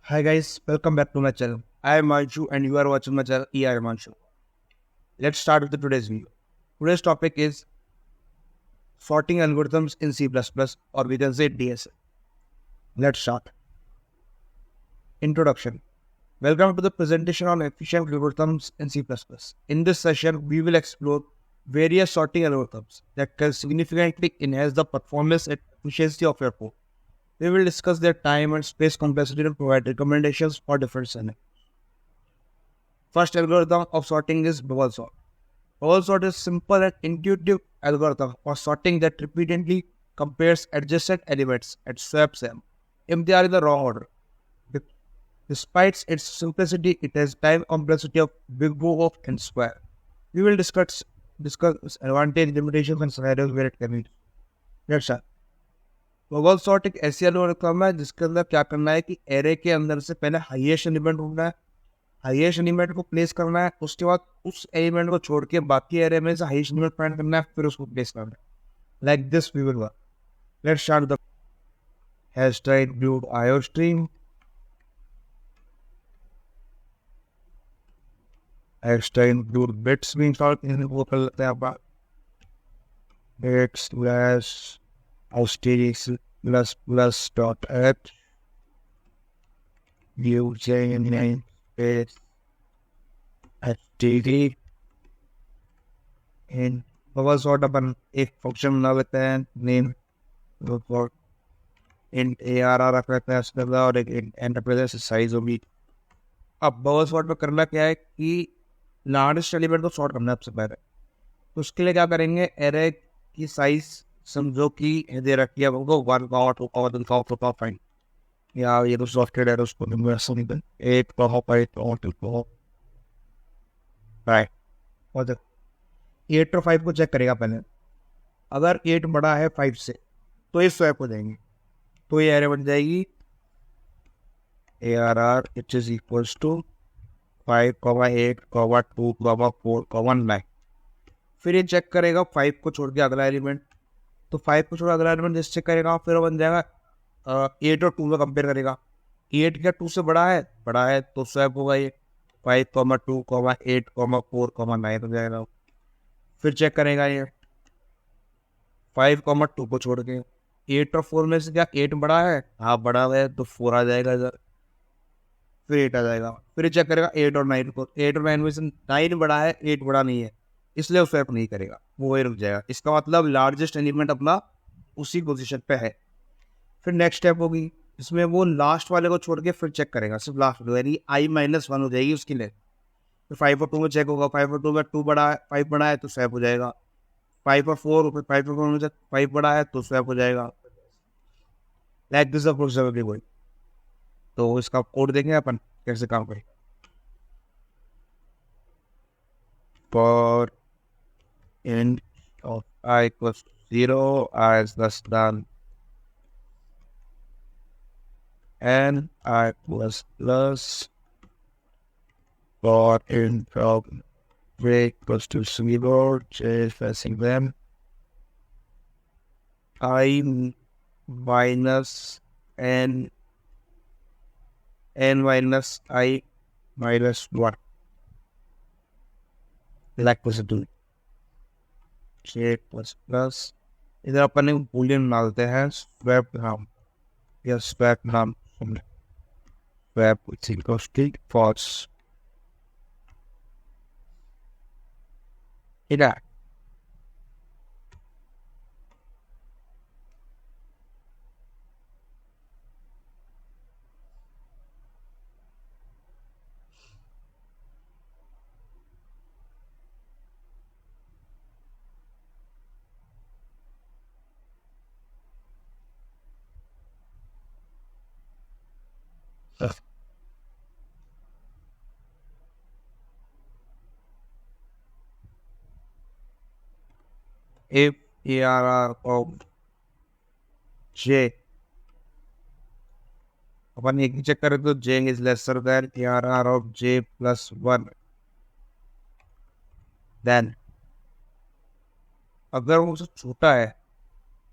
Hi guys, welcome back to my channel. I am Himanshu and you are watching my channel EI Himanshu. Let's start with today's video. Today's topic is sorting algorithms in C++ or we can say DSA. Let's start. Introduction. Welcome to the presentation on efficient algorithms in C++. In this session, we will explore various sorting algorithms that can significantly enhance the performance and efficiency of your code. We will discuss their time and space complexity and provide recommendations for different scenarios. First algorithm of sorting is bubble sort. Bubble sort is simple and intuitive algorithm for sorting that repeatedly compares adjacent elements and swaps them if they are in the wrong order. Despite its simplicity, it has time complexity of big O of n square. We will discuss advantage, limitations and scenarios where it can be. Let's start. Bubble sort एक ऐसी algorithm है जिसके अंदर क्या करना है कि array के अंदर से पहले हाईएस्ट एलिमेंट ढूंढना है, हाईएस्ट एलिमेंट को प्लेस करना है, उसके बाद उस एलिमेंट को छोड़ के बाकी एरे में से हाईएस्ट एलिमेंट फाइंड करना है, फिर उसको प्लेस करना है. Like this we will work. Let's start the hashtag include iostream. Hashtag include bits भी इंस्टॉल कर लेते हैं आप. Bits slash ++.h using namespace std. In bubble sort अपन एक फंक्शन बना लेते हैं नेम इंट ARR रख लेते हैं उसके अंदर और एक एंटर प्रेजेंस साइज होगी. अब बबल सॉर्ट में करना क्या है कि लार्जेस्ट एलिमेंट को सॉर्ट करना है सबसे पहले. तो उसके लिए क्या करेंगे, एरे की साइज समझो कि दे रखी है हमको 1,2,3,4,5 या ये तो सॉफ्टवेयर है उसको 8 और 5 को चेक करेगा पहले. अगर 8 बड़ा है 5 से तो ये स्वैप हो जाएंगे. तो ये एरे बन जाएगी ARR which is equals to 5,8,2,4,9. फिर ये चेक करेगा 5 को छोड़ के अगला एलिमेंट. तो 5 को छोड़ा अगला एलिमेंट जिससे करेगा फिर बन जाएगा 8 और 2 में कंपेयर करेगा. 8 क्या 2 से बड़ा है तो स्वैप होगा ये 5,2,8,4,9 हो जाएगा. फिर चेक करेगा ये 5,2 को छोड़ के 8 और 4 में से क्या 8 बड़ा है, हाँ बड़ा है तो 4 आ जाएगा इधर, फिर 8 आ जाएगा. फिर चेक करेगा 8 और 9 को. 8 और 9 में से 9 बड़ा है 8 बड़ा नहीं है इसलिए वो स्वैप नहीं करेगा, वो वही रुक जाएगा. इसका मतलब लार्जेस्ट एलिमेंट अपना उसी पोजीशन पे है. फिर नेक्स्ट स्टेप होगी इसमें वो लास्ट वाले को छोड़ के फिर चेक करेगा सिर्फ लास्ट वाले, यानी i-1 हो जाएगी उसके लिए. फिर 5 और 2 में चेक होगा. 5 और 2 में 2 बड़ा है 5 बड़ा है तो स्वैप हो जाएगा. 5 और 4 में 5 बड़ा है तो स्वैप हो जाएगा. लाइक दिस अप्रोक्सीमेटली वही. तो इसका कोड देखेंगे अपन कैसे काम करेगा. For int of I equals 0 as less than n I plus for int of j equals to 0 j facing them I minus n minus I minus 1 like was it doing j plus इधर अपन एक Boolean डालते हैं swap नाम या swap नाम swap equals to false. इधर if ARR of J अपन एक ही check करें तो J is lesser than ARR of J plus 1 then अगर वो उससे छोटा है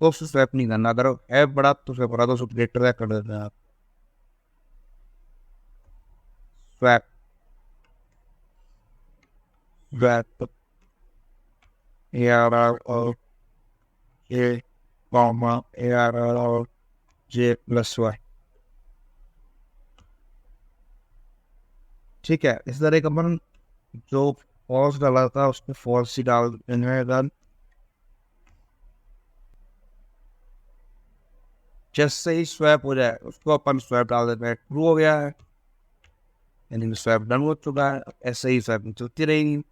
तो उससे स्वैप नहीं करना. अगर है बड़ा तो स्वैप बड़ा तो उसको ग्रेटर कर देना है आप. swap ARR of J, ARR of J plus Y। ठीक है, इस तरह का अपन जो फॉल्स डाला था उसमें फॉल्स ही डाल देंगे। जैसे ही स्वैप हो जाए उसको अपन स्वैप डाल देते हैं, ट्रू हो गया है, यानी स्वैप डन हो चुका है। ऐसे ही स्वैप चलती रहेगी।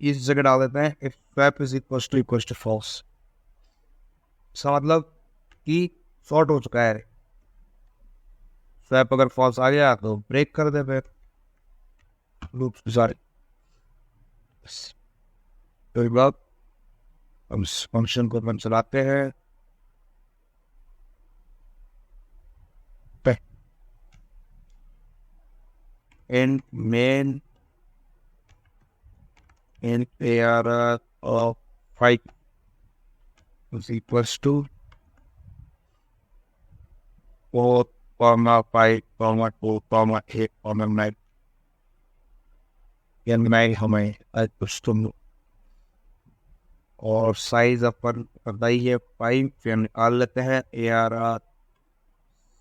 इस जगह डाल देते हैं if swap is equal to false. इसका मतलब कि शॉर्ट हो चुका है। स्वैप अगर फॉल्स आ गया तो ब्रेक कर दे फिर लूप सारे। तो बाद हम इस फंक्शन को अपन चलाते हैं। इन main in ARR of 5 is equals to 4, 5, 2, 8, 9। या 9 हमें तुम और साइज अपन पता ही है 5। फिर निकाल लेते हैं ARR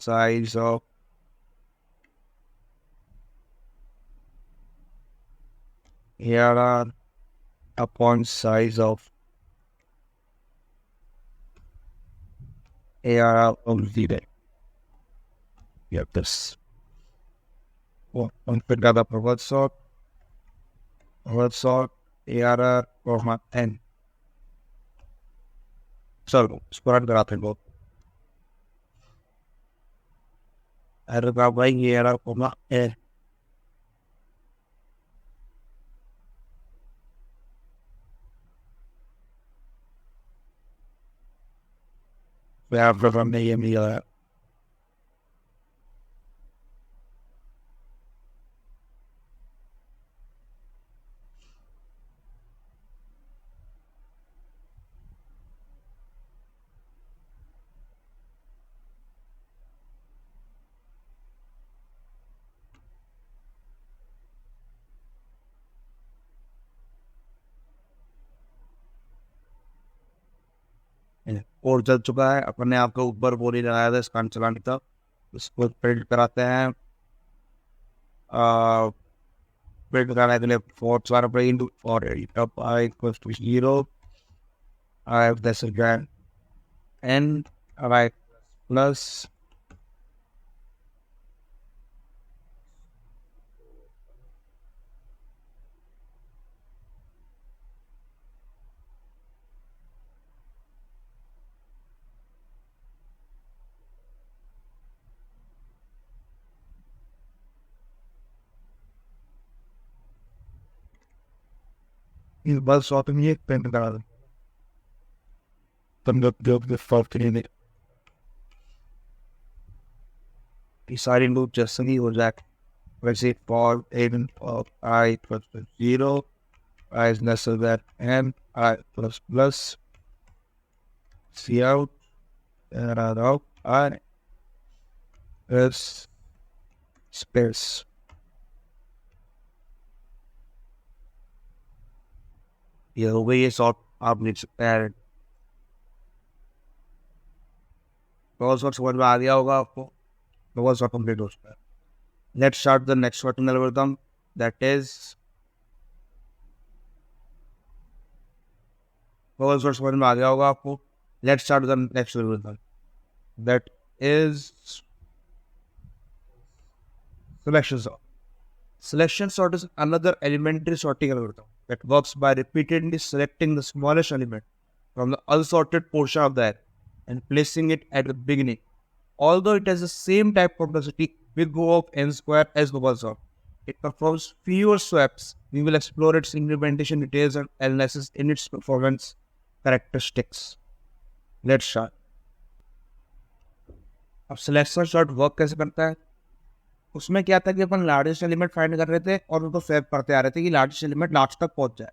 size of ARR upon size of ARR of 0. You have this. On fit got up a word sort ARR comma N. चलो इसको रन कराते हैं बहुत। अरे भाई ये ARR comma N। आपका हमने ये मिला है। और चल चुका है। अपने आप को ऊपर बोली लगाया था स्कैन चलाने तक। इसको प्रिंट कराते हैं। प्रिंट कराने के लिए फोर्थ वाला प्रिंट और I equals to 0 I have this again N I plus इस बार शॉपिंग ये पेंट करा दो। तुम लोग फर्क नहीं ये सारी लूप जैसे ही हो जाए वैसे for n of I plus 0 I is lesser than N I plus plus C out and out I is space। ये हो गई ये शॉर्ट। आप लिख सकते हैं बहुत शॉर्ट समझ में आ गया होगा आपको। बहुत शॉर्ट कंप्लीट हो चुका है। Let's start the next sorting algorithm that is बहुत शॉर्ट समझ में आ गया होगा आपको। Let's start the next algorithm that is selection sort। Selection sort is another elementary sorting algorithm that works by repeatedly selecting the smallest element from the unsorted portion of the array and placing it at the beginning. Although it has the same type complexity, big O of n square as global sort, it performs fewer swaps. We will explore its implementation details and analysis in its performance characteristics. Let's start. अब selection sort work कैसे करता है? उसमें क्या था कि अपन largest element find कर रहे थे और उनको स्वैप करते आ रहे थे कि लार्जेस्ट एलिमेंट लास्ट तक पहुंच जाए।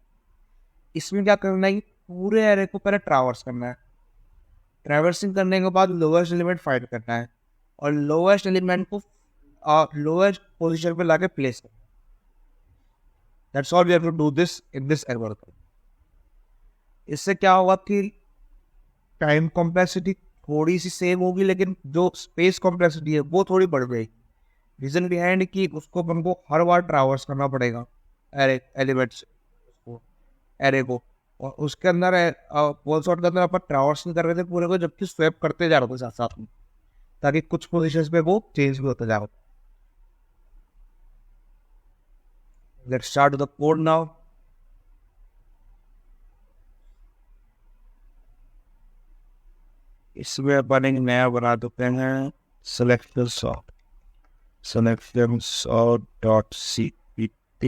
इसमें क्या करना है, पूरे एरे को पहले ट्रैवर्स करना है। ट्रैवर्सिंग करने के बाद लोवेस्ट एलिमेंट फाइंड करना है और लोएस्ट एलिमेंट को लोएस्ट पोजीशन पे लाके प्लेस करना। That's all we have to do this in this algorithm. इससे क्या होगा कि टाइम कॉम्प्लेक्सिटी थोड़ी सी सेम होगी, लेकिन जो स्पेस कॉम्प्लेक्सिटी है वो थोड़ी बढ़ गई। रीजन बिहाइंड कि उसको अपन को हर बार ट्रैवर्स करना पड़ेगा एलिमेंट्स एरे को, और उसके अंदर पोल सॉर्ट के अंदर अपन ट्रैवर्स नहीं कर रहे थे पूरे को, जबकि स्वैप करते जा रहे थे साथ साथ में, ताकि कुछ पोजीशंस पे वो चेंज भी होता जा रहा। Let's start the code now. इसमें अपन एक नया बना देते हैं selection sort dot cpp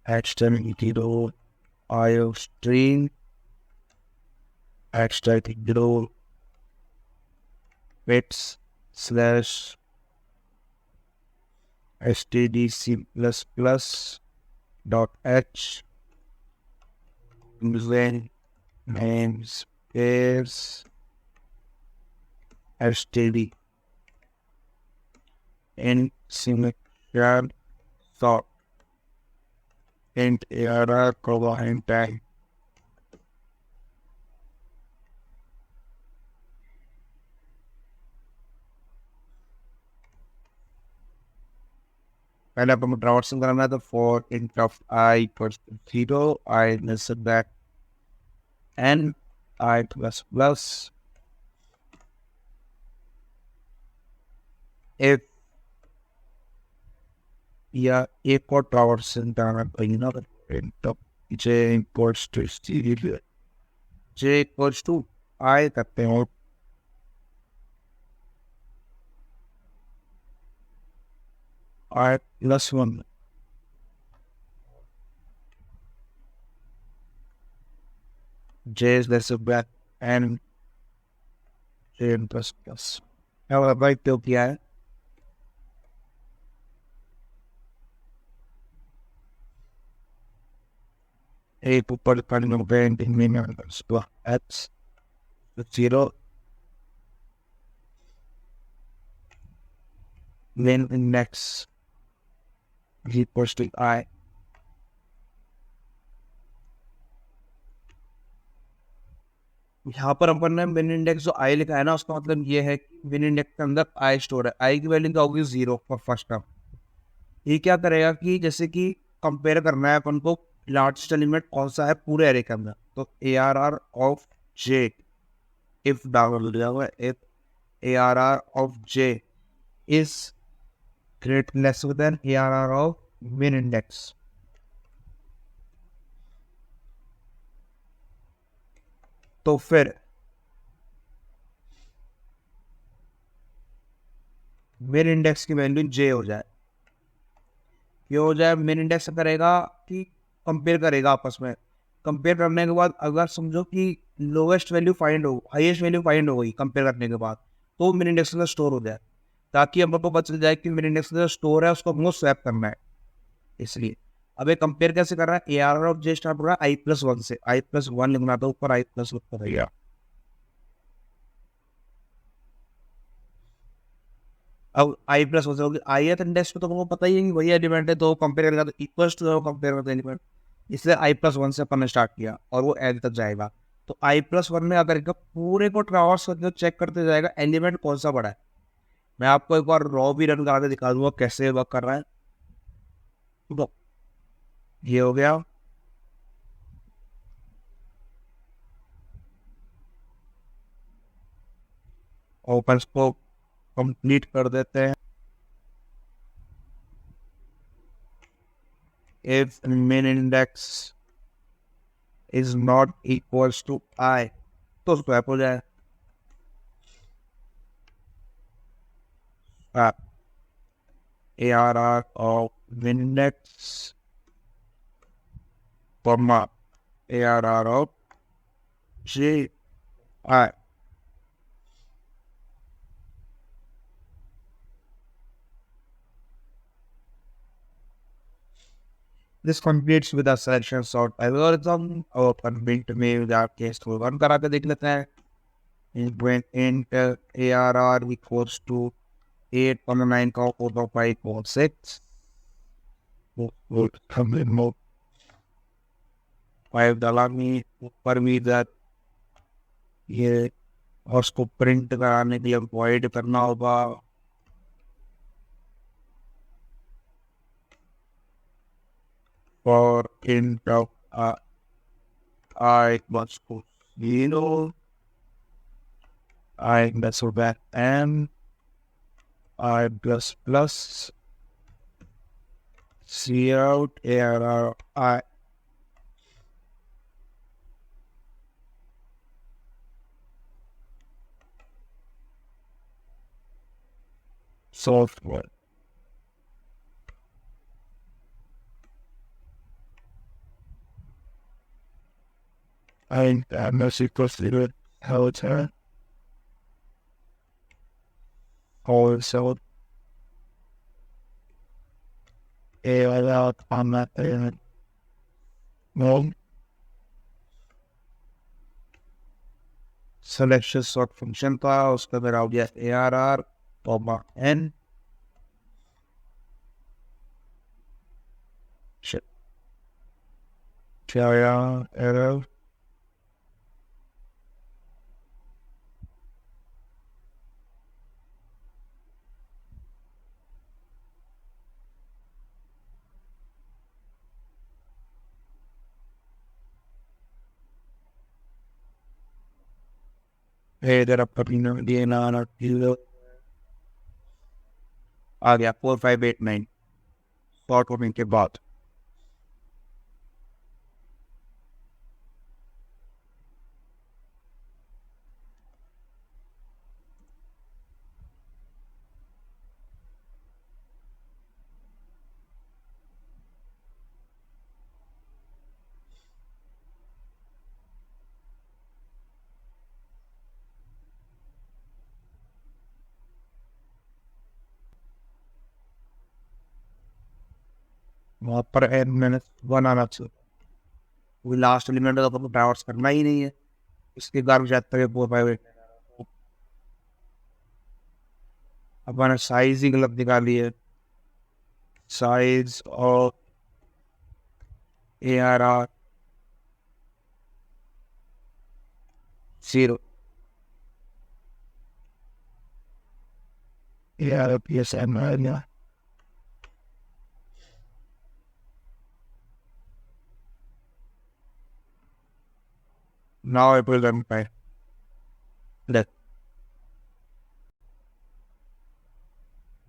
html io string html bits slash stdc++ dot h namespace std in selection sort int error colon tag। पहले अपन को ट्रावर्सिंग कराना है, तो for int of i equals to 0 I listen that n I plus plus if या एक और traversing कराना पड़ेगी ना, int of j equals to j equals to I करते हैं I plus 1 j is less than n j plus plus। अब भाई तो क्या है, एक ऊपर x 0 then index equals to I। यहाँ पर अपन ने मिन इंडेक्स जो आई लिखा है ना, उसका मतलब ये है कि मिन इंडेक्स के अंदर आई स्टोर है। आई की वैल्यू क्या होगी 0 फॉर फर्स्ट टर्म। ये क्या करेगा कि जैसे कि कंपेयर करना है अपन को लार्जेस्ट एलिमेंट कौन सा है पूरे एरे के अंदर, तो ARR of J if down दिया हुआ है, if ARR of J is great less than ARR of मिन इंडेक्स। तो फिर मिन इंडेक्स की वैल्यू J हो जाए। ये हो जाए मिन इंडेक्स करेगा कि कंपेयर करेगा आपस में। कंपेयर करने के बाद अगर समझो कि लोवेस्ट वैल्यू फाइंड हो, हाईएस्ट वैल्यू फाइंड हो गई कंपेयर करने के बाद, तो मिन इंडेक्स में स्टोर हो जाए, ताकि हम को पता चल जाए कि मिन इंडेक्स में स्टोर है उसको हमको स्वैप करना है। इसलिए अब एक कंपेयर कैसे कर रहा है, ARR ऑफ J स्टार्ट हो रहा है i+1 से, i+1 लिखना था ऊपर, i+1 रहेगा। अब i+1 से होगी ith इंडेक्स पे, तो हमको पता ही है कि वही एलिमेंट है, तो कंपेयर करेगा तो इक्वल्स टू कंपेयर करते एलिमेंट, इसलिए i+1 से अपन ने स्टार्ट किया और वो एड तक जाएगा। तो i+1 में अगर पूरे को ट्रैवर्स करके चेक करते जाएगा एलिमेंट कौन सा बड़ा है। मैं आपको एक बार रॉ भी रन करा के दिखा दूंगा कैसे वर्क कर रहा है। तो ये हो गया। ओपन को कंप्लीट कर देते हैं। if min index is not equals to I, तो स्वैप हो जाए। ARR of min index comma ARR of J I। This completes with a selection sort algorithm। और अपन बिल्ट में जाके इसको रन करा के देख लेते हैं। when int ARR equals to 8,9,4,5,6. More. 5 डाला में ऊपर भी इधर ये और उसको प्रिंट कराने के लिए void करना होगा. For int of I equals to 0, I that's for that m I plus plus cout ARR I. Software. I'm not equals to hotel. Also, without on that payment. No. Selection sort function था उसका मेरा हो गया ARR n. Shit. Error. Hey, there up DNA आ गया 4589 sort होने के बाद. वहाँ पर n -1 आना चाहिए. वो लास्ट एलिमेंट का तो ट्रावर्स करना ही नहीं है. इसके कारण जाता है 4589. अपन साइज ही गलत निकाली है. साइज और ARR 0. Yeah, PSM right now. Now it will run fine. That.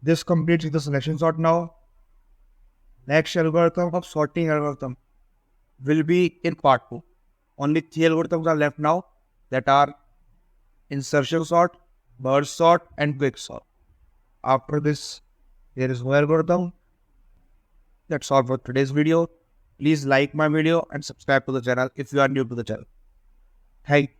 This completes the selection sort now. Next algorithm of sorting algorithm will be in part 2. Only 3 algorithms are left now, that are insertion sort, merge sort, and quick sort. After this, there is no algorithm. That's all for today's video. Please like my video and subscribe to the channel if you are new to the channel. Thank you.